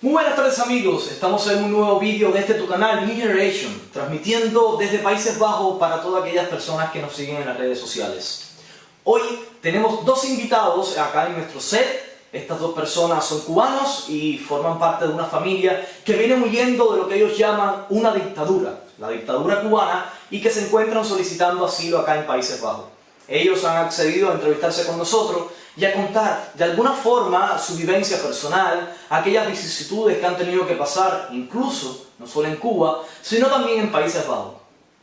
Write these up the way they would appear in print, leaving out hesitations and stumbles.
Muy buenas tardes amigos, estamos en un nuevo vídeo de tu canal New Generation, transmitiendo desde Países Bajos para todas aquellas personas que nos siguen en las redes sociales. Hoy tenemos dos invitados acá en nuestro set. Estas dos personas son cubanos y forman parte de una familia que viene huyendo de lo que ellos llaman una dictadura, la dictadura cubana, y que se encuentran solicitando asilo acá en Países Bajos. Ellos han accedido a entrevistarse con nosotros y a contar de alguna forma su vivencia personal, aquellas vicisitudes que han tenido que pasar, incluso no solo en Cuba, sino también en Países Bajos.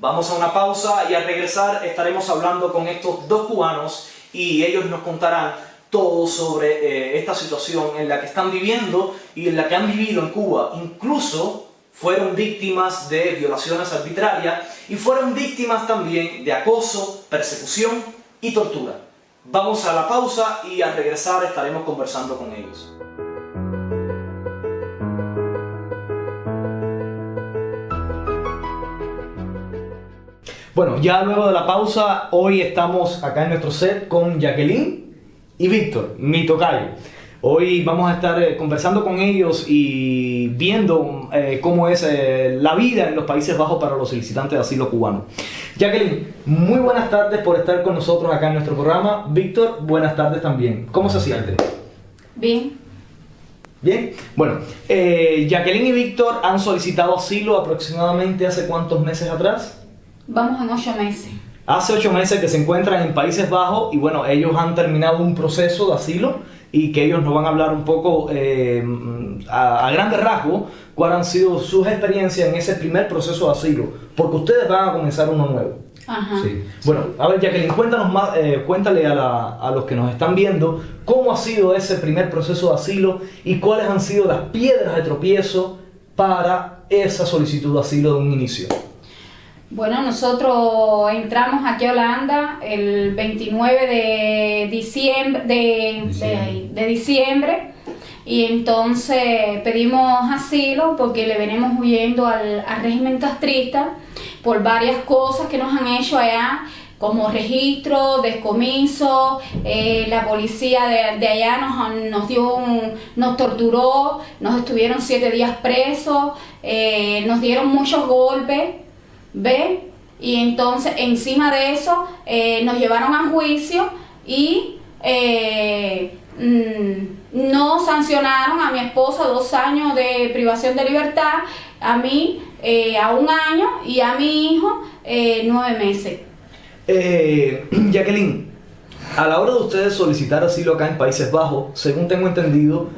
Vamos a una pausa y al regresar estaremos hablando con estos dos cubanos y ellos nos contarán todo sobre esta situación en la que están viviendo y en la que han vivido en Cuba. Incluso fueron víctimas de violaciones arbitrarias y fueron víctimas también de acoso, persecución y tortura. Vamos a la pausa y al regresar estaremos conversando con ellos. Bueno, ya luego de la pausa, hoy estamos acá en nuestro set con Jacqueline y Víctor, mi tocayo. Hoy vamos a estar conversando con ellos y viendo cómo es la vida en los Países Bajos para los solicitantes de asilo cubanos. Jacqueline, muy buenas tardes por estar con nosotros acá en nuestro programa. Víctor, buenas tardes también. ¿Cómo se sienten? Bien. Bien. Bueno, Jacqueline y Víctor han solicitado asilo aproximadamente ¿hace cuántos meses atrás? Vamos en 8 meses. Hace 8 meses que se encuentran en Países Bajos y bueno, ellos han terminado un proceso de asilo y que ellos nos van a hablar un poco a grandes rasgos cuáles han sido sus experiencias en ese primer proceso de asilo, porque ustedes van a comenzar uno nuevo. Ajá. Sí. Bueno, a ver Jacqueline, cuéntanos más, cuéntale a los que nos están viendo cómo ha sido ese primer proceso de asilo y cuáles han sido las piedras de tropiezo para esa solicitud de asilo de un inicio. Bueno, nosotros entramos aquí a Holanda el 29 de diciembre y entonces pedimos asilo porque le venimos huyendo al régimen castrista por varias cosas que nos han hecho allá, como registro, descomiso. La policía de allá nos torturó, nos estuvieron 7 días presos, nos dieron muchos golpes. ¿Ve? Y entonces encima de eso nos llevaron a juicio y no sancionaron a mi esposa 2 años de privación de libertad, a mí a 1 año y a mi hijo 9 meses. Jacqueline, a la hora de ustedes solicitar asilo acá en Países Bajos, según tengo entendido,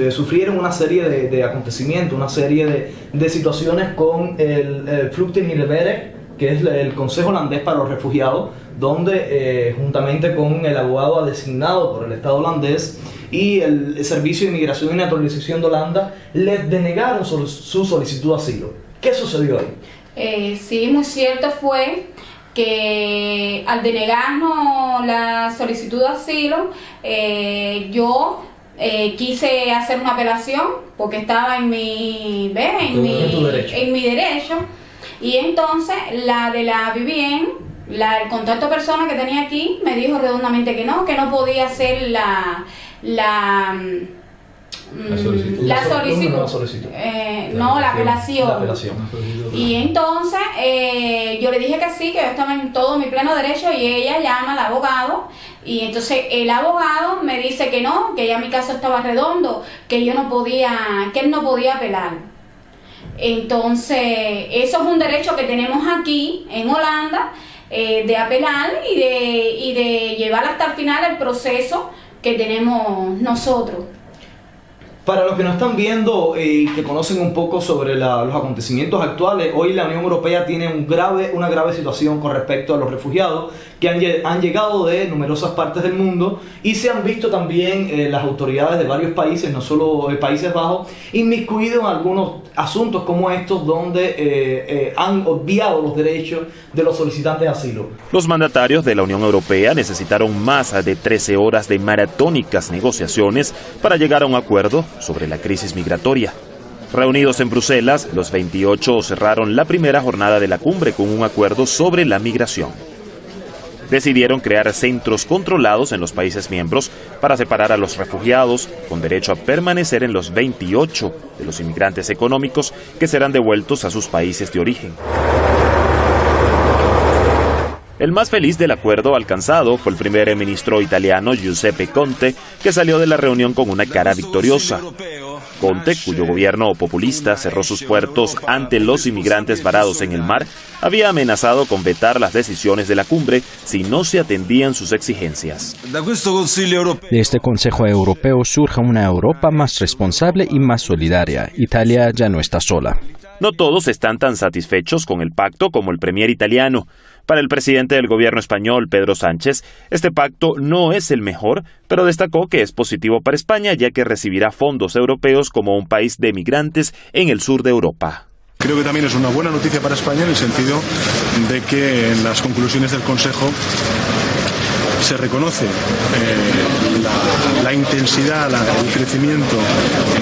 sufrieron una serie de acontecimientos, una serie de situaciones con el Vluchtelingwerk, que es el Consejo Holandés para los Refugiados, donde juntamente con el abogado designado por el Estado holandés y el Servicio de Inmigración y Naturalización de Holanda, les denegaron su solicitud de asilo. ¿Qué sucedió ahí? Sí, muy cierto fue que al denegarnos la solicitud de asilo, yo quise hacer una apelación porque estaba en mi derecho, y entonces la de la Vivien, el contacto persona que tenía aquí, me dijo redondamente que no podía hacer la apelación. Y entonces yo le dije que sí, que yo estaba en todo mi pleno derecho, y ella llama al abogado y entonces el abogado me dice que no, que ya mi caso estaba redondo, que él no podía apelar. Entonces eso es un derecho que tenemos aquí en Holanda, de apelar y de llevar hasta el final el proceso que tenemos nosotros. Para los que nos están viendo y que conocen un poco sobre los acontecimientos actuales, hoy la Unión Europea tiene una grave situación con respecto a los refugiados que han llegado de numerosas partes del mundo y se han visto también las autoridades de varios países, no solo Países Bajos, inmiscuidos en algunos asuntos como estos donde han obviado los derechos de los solicitantes de asilo. Los mandatarios de la Unión Europea necesitaron más de 13 horas de maratónicas negociaciones para llegar a un acuerdo sobre la crisis migratoria. Reunidos en Bruselas, los 28 cerraron la primera jornada de la cumbre con un acuerdo sobre la migración. decidieron crear centros controlados en los países miembros para separar a los refugiados con derecho a permanecer en los 28 de los inmigrantes económicos que serán devueltos a sus países de origen. El más feliz del acuerdo alcanzado fue el primer ministro italiano Giuseppe Conte, que salió de la reunión con una cara victoriosa. Conte, cuyo gobierno populista cerró sus puertos ante los inmigrantes varados en el mar, había amenazado con vetar las decisiones de la cumbre si no se atendían sus exigencias. De este Consejo Europeo surge una Europa más responsable y más solidaria. Italia ya no está sola. No todos están tan satisfechos con el pacto como el premier italiano. Para el presidente del gobierno español, Pedro Sánchez, este pacto no es el mejor, pero destacó que es positivo para España ya que recibirá fondos europeos como un país de migrantes en el sur de Europa. Creo que también es una buena noticia para España en el sentido de que en las conclusiones del Consejo se reconoce la intensidad, el crecimiento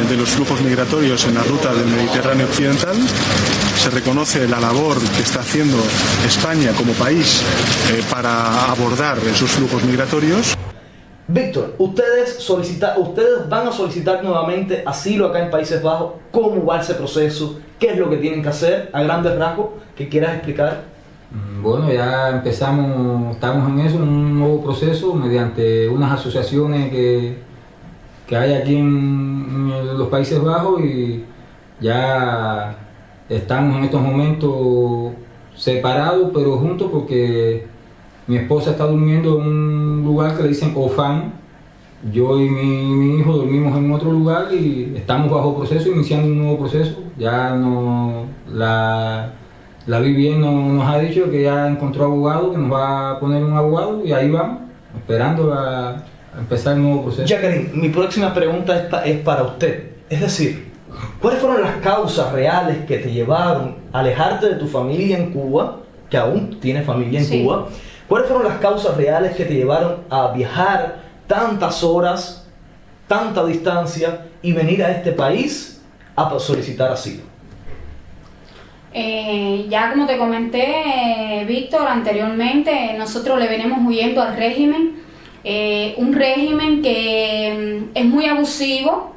de los flujos migratorios en la ruta del Mediterráneo occidental. Se reconoce la labor que está haciendo España como país para abordar esos flujos migratorios. Víctor, ustedes van a solicitar nuevamente asilo acá en Países Bajos. ¿Cómo va ese proceso? ¿Qué es lo que tienen que hacer? A grandes rasgos, ¿qué quieras explicar? Bueno, ya estamos en eso, en un nuevo proceso mediante unas asociaciones que hay aquí en los Países Bajos y ya estamos en estos momentos separados pero juntos porque mi esposa está durmiendo en un lugar que le dicen OFAN, yo y mi hijo dormimos en otro lugar y estamos bajo proceso, iniciando un nuevo proceso. Ya no la BBN nos ha dicho que ya encontró abogado, que nos va a poner un abogado y ahí vamos, esperando a empezar el nuevo proceso. Jacqueline, mi próxima pregunta es para usted. Es decir, ¿cuáles fueron las causas reales que te llevaron a alejarte de tu familia en Cuba, que aún tienes familia en Cuba? ¿Cuáles fueron las causas reales que te llevaron a viajar tantas horas, tanta distancia y venir a este país a solicitar asilo? Ya como te comenté, Víctor, anteriormente, nosotros le venimos huyendo al régimen, un régimen que es muy abusivo.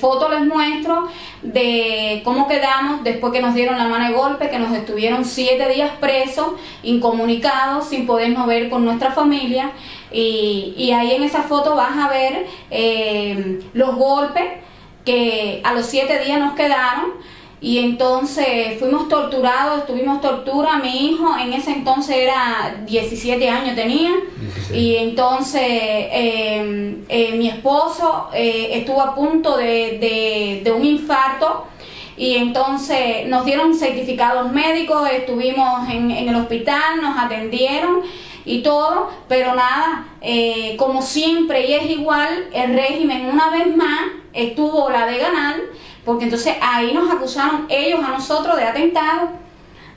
Fotos les muestro de cómo quedamos después que nos dieron la mano de golpe, que nos estuvieron 7 días presos, incomunicados, sin podernos ver con nuestra familia, y ahí en esa foto vas a ver los golpes que a los 7 días nos quedaron. Y entonces fuimos torturados, tuvimos tortura. Mi hijo en ese entonces era 17 años tenía. 16. Y entonces mi esposo estuvo a punto de un infarto. Y entonces nos dieron certificados médicos, estuvimos en el hospital, nos atendieron y todo, pero nada, como siempre y es igual, el régimen una vez más estuvo la de ganar, porque entonces ahí nos acusaron ellos a nosotros de atentado,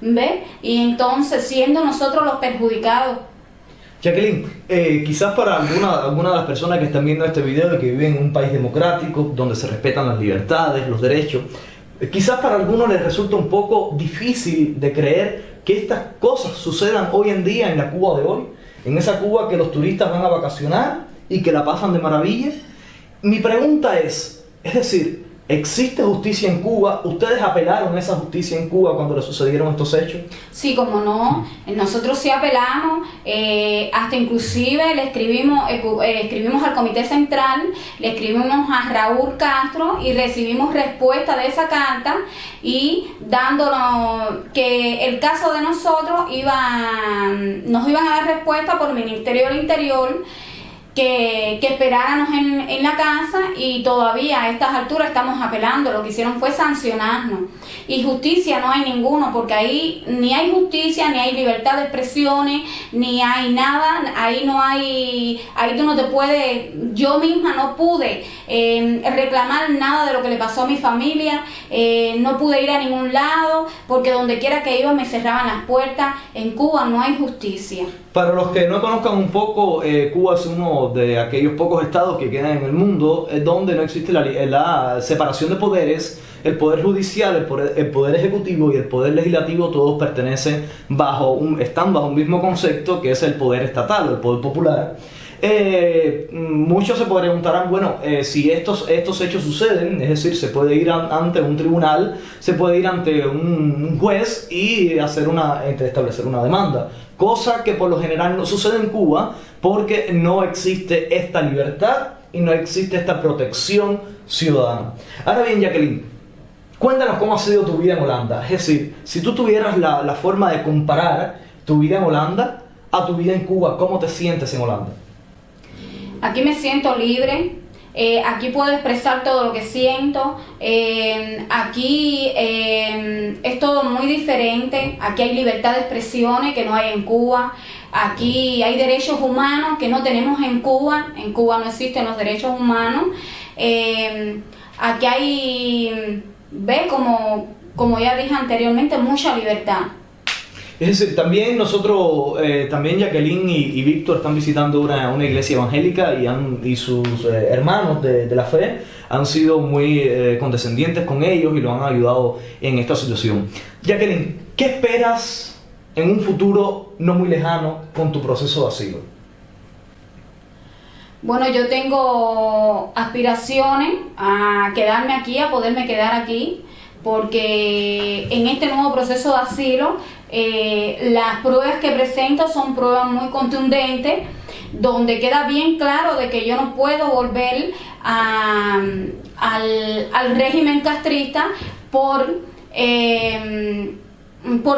¿ves? Y entonces siendo nosotros los perjudicados. Jacqueline, quizás para alguna de las personas que están viendo este video y que viven en un país democrático, donde se respetan las libertades, los derechos, quizás para algunos les resulta un poco difícil de creer que estas cosas sucedan hoy en día en la Cuba de hoy, en esa Cuba que los turistas van a vacacionar y que la pasan de maravilla. Mi pregunta es decir, ¿existe justicia en Cuba? ¿Ustedes apelaron a esa justicia en Cuba cuando le sucedieron estos hechos? Sí, como no. Nosotros sí apelamos, hasta inclusive le escribimos al Comité Central, le escribimos a Raúl Castro y recibimos respuesta de esa carta y dándonos que el caso de nosotros nos iban a dar respuesta por el Ministerio del Interior, que esperáramos en la casa, y todavía a estas alturas estamos apelando. Lo que hicieron fue sancionarnos, y justicia no hay ninguno, porque ahí ni hay justicia, ni hay libertad de expresiones, ni hay nada. Ahí no hay, ahí tú no te puedes, yo misma no pude reclamar nada de lo que le pasó a mi familia, no pude ir a ningún lado, porque donde quiera que iba me cerraban las puertas. En Cuba no hay justicia. Para los que no conozcan un poco, Cuba hace unos uno de aquellos pocos estados que quedan en el mundo donde no existe la separación de poderes. El poder judicial, el poder ejecutivo y el poder legislativo, todos pertenecen están bajo un mismo concepto, que es el poder estatal o el poder popular. Muchos se preguntarán, bueno, si estos hechos suceden, es decir, se puede ir ante un tribunal, se puede ir ante un juez y establecer una demanda, cosa que por lo general no sucede en Cuba porque no existe esta libertad y no existe esta protección ciudadana. Ahora bien, Jacqueline, cuéntanos cómo ha sido tu vida en Holanda. Es decir, si tú tuvieras la forma de comparar tu vida en Holanda a tu vida en Cuba, ¿cómo te sientes en Holanda? Aquí me siento libre, aquí puedo expresar todo lo que siento, aquí es todo muy diferente, aquí hay libertad de expresiones que no hay en Cuba, aquí hay derechos humanos que no tenemos en Cuba no existen los derechos humanos, aquí hay, como ya dije anteriormente, mucha libertad. Es decir, también nosotros, también Jacqueline y Víctor están visitando una iglesia evangélica y sus hermanos de la fe han sido muy condescendientes con ellos y los han ayudado en esta situación. Jacqueline, ¿qué esperas en un futuro no muy lejano con tu proceso de asilo? Bueno, yo tengo aspiraciones a quedarme aquí, a poderme quedar aquí, porque en este nuevo proceso de asilo las pruebas que presento son pruebas muy contundentes, donde queda bien claro de que yo no puedo volver al régimen castrista por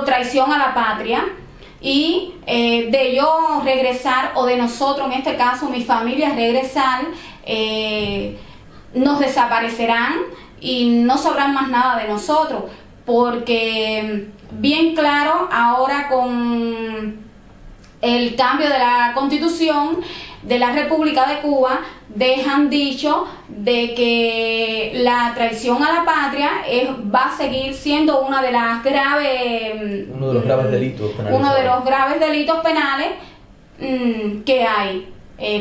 traición a la patria, y de yo regresar, o de nosotros, en este caso mi familia, regresar, nos desaparecerán y no sabrán más nada de nosotros, porque bien claro, ahora con el cambio de la Constitución de la República de Cuba, dejan dicho de que la traición a la patria va a seguir siendo uno de los graves delitos penales que hay.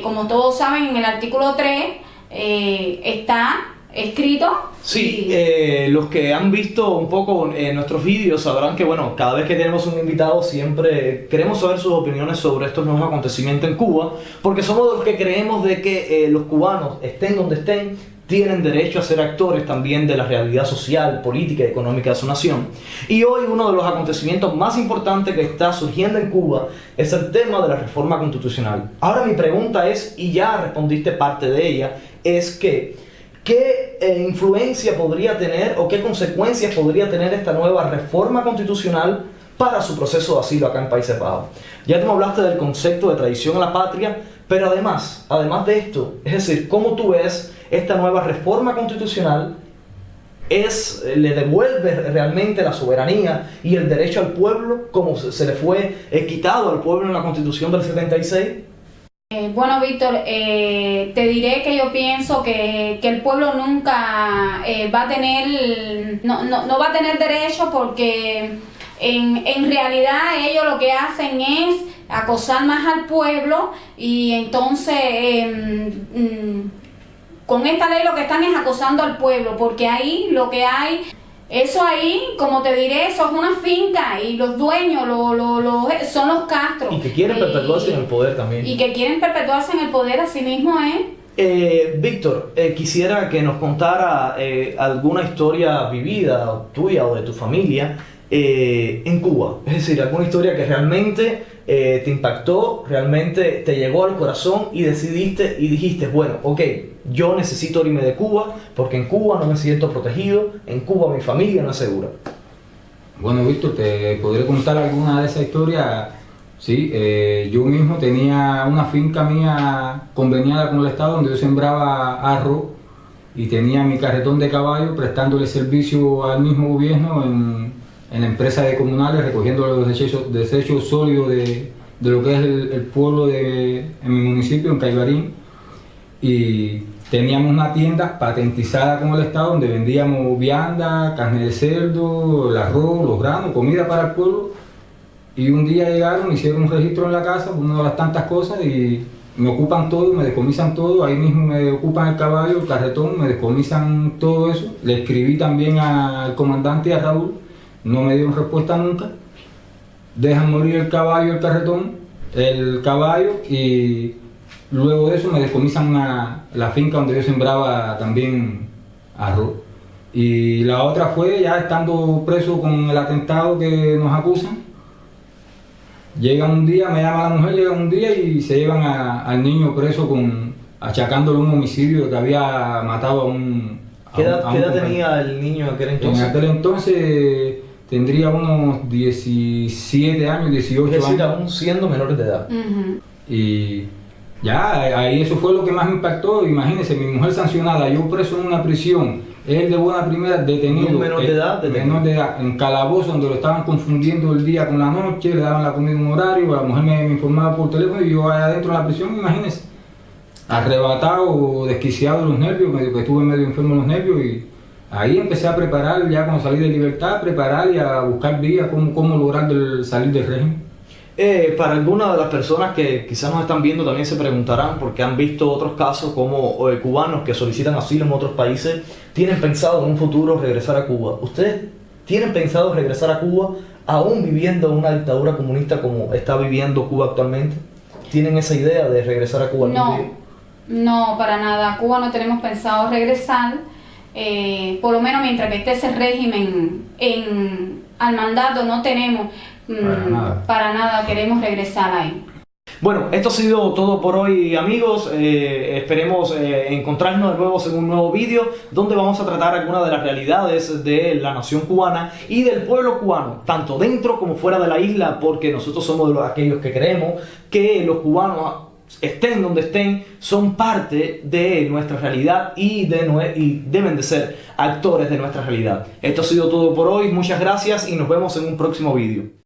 Como todos saben, en el artículo 3 está escrito. Sí, los que han visto un poco nuestros vídeos sabrán que, bueno, cada vez que tenemos un invitado siempre queremos saber sus opiniones sobre estos nuevos acontecimientos en Cuba, porque somos de los que creemos de que los cubanos, estén donde estén, tienen derecho a ser actores también de la realidad social, política y económica de su nación. Y hoy uno de los acontecimientos más importantes que está surgiendo en Cuba es el tema de la reforma constitucional. Ahora mi pregunta es, y ya respondiste parte de ella, es que ¿qué influencia podría tener o qué consecuencias podría tener esta nueva reforma constitucional para su proceso de asilo acá en Países Bajos? Ya tú me hablaste del concepto de traición a la patria, pero además de esto, es decir, ¿cómo tú ves esta nueva reforma constitucional? ¿Le devuelve realmente la soberanía y el derecho al pueblo como se le fue quitado al pueblo en la Constitución del 76? Bueno, Víctor, te diré que yo pienso que el pueblo nunca va a tener, no va a tener derecho, porque en realidad ellos lo que hacen es acosar más al pueblo, y entonces con esta ley lo que están es acosando al pueblo, porque ahí lo que hay... Eso ahí, como te diré, eso es una finca y los dueños son los Castro. Y que quieren perpetuarse en el poder también. Y que quieren perpetuarse en el poder, así mismo es. Víctor, quisiera que nos contara alguna historia vivida tuya o de tu familia en Cuba. Es decir, alguna historia que realmente te impactó, realmente te llegó al corazón y decidiste y dijiste, bueno, ok, yo necesito irme de Cuba porque en Cuba no me siento protegido, en Cuba mi familia no es segura. Bueno, Víctor, te podré contar alguna de esas historias. Sí, yo mismo tenía una finca mía conveniada con el Estado donde yo sembraba arroz y tenía mi carretón de caballo prestándole servicio al mismo gobierno en la empresa de comunales, recogiendo los desechos sólidos de lo que es el pueblo en mi municipio, en Caibarín. Y teníamos una tienda patentizada con el Estado donde vendíamos vianda, carne de cerdo, el arroz, los granos, comida para el pueblo. Y un día llegaron, hicieron un registro en la casa, una de las tantas cosas, y me ocupan todo, me decomisan todo, ahí mismo me ocupan el caballo, el carretón, me decomisan todo eso. Le escribí también al comandante, a Raúl, no me dieron respuesta nunca. Dejan morir el caballo, el carretón, el caballo, y luego de eso me decomisan la finca donde yo sembraba también arroz. Y la otra fue ya estando preso con el atentado que nos acusan. Llega un día, me llama la mujer, llega un día y se llevan al niño preso achacándole un homicidio que había matado a un... ¿Qué edad tenía el niño en aquel entonces? En aquel entonces tendría unos 17 años, 18 años. Es decir, aún siendo menores de edad. Y ya, ahí eso fue lo que más me impactó. Imagínense, mi mujer sancionada, yo preso en una prisión, él de buena primera detenido. Menor de edad, menor de edad, en calabozo, donde lo estaban confundiendo el día con la noche, le daban la comida en un horario, la mujer me informaba por teléfono y yo allá adentro de la prisión, imagínense, arrebatado, desquiciado de los nervios, que estuve medio enfermo de los nervios, y ahí empecé a preparar, ya cuando salí de libertad, a preparar y a buscar vías, cómo lograr salir del régimen. Para algunas de las personas que quizás nos están viendo también se preguntarán, porque han visto otros casos como cubanos que solicitan asilo en otros países, tienen pensado en un futuro regresar a Cuba. ¿Ustedes tienen pensado regresar a Cuba aún viviendo una dictadura comunista como está viviendo Cuba actualmente? ¿Tienen esa idea de regresar a Cuba algún día? No, para nada. A Cuba no tenemos pensado regresar, por lo menos mientras que esté ese régimen al mandato no tenemos. Para nada queremos regresar ahí. Bueno, esto ha sido todo por hoy, amigos. Esperemos encontrarnos de nuevo en un nuevo vídeo donde vamos a tratar algunas de las realidades de la nación cubana y del pueblo cubano, tanto dentro como fuera de la isla, porque nosotros somos de aquellos que creemos que los cubanos, estén donde estén, son parte de nuestra realidad y deben de ser actores de nuestra realidad. Esto ha sido todo por hoy. Muchas gracias y nos vemos en un próximo vídeo.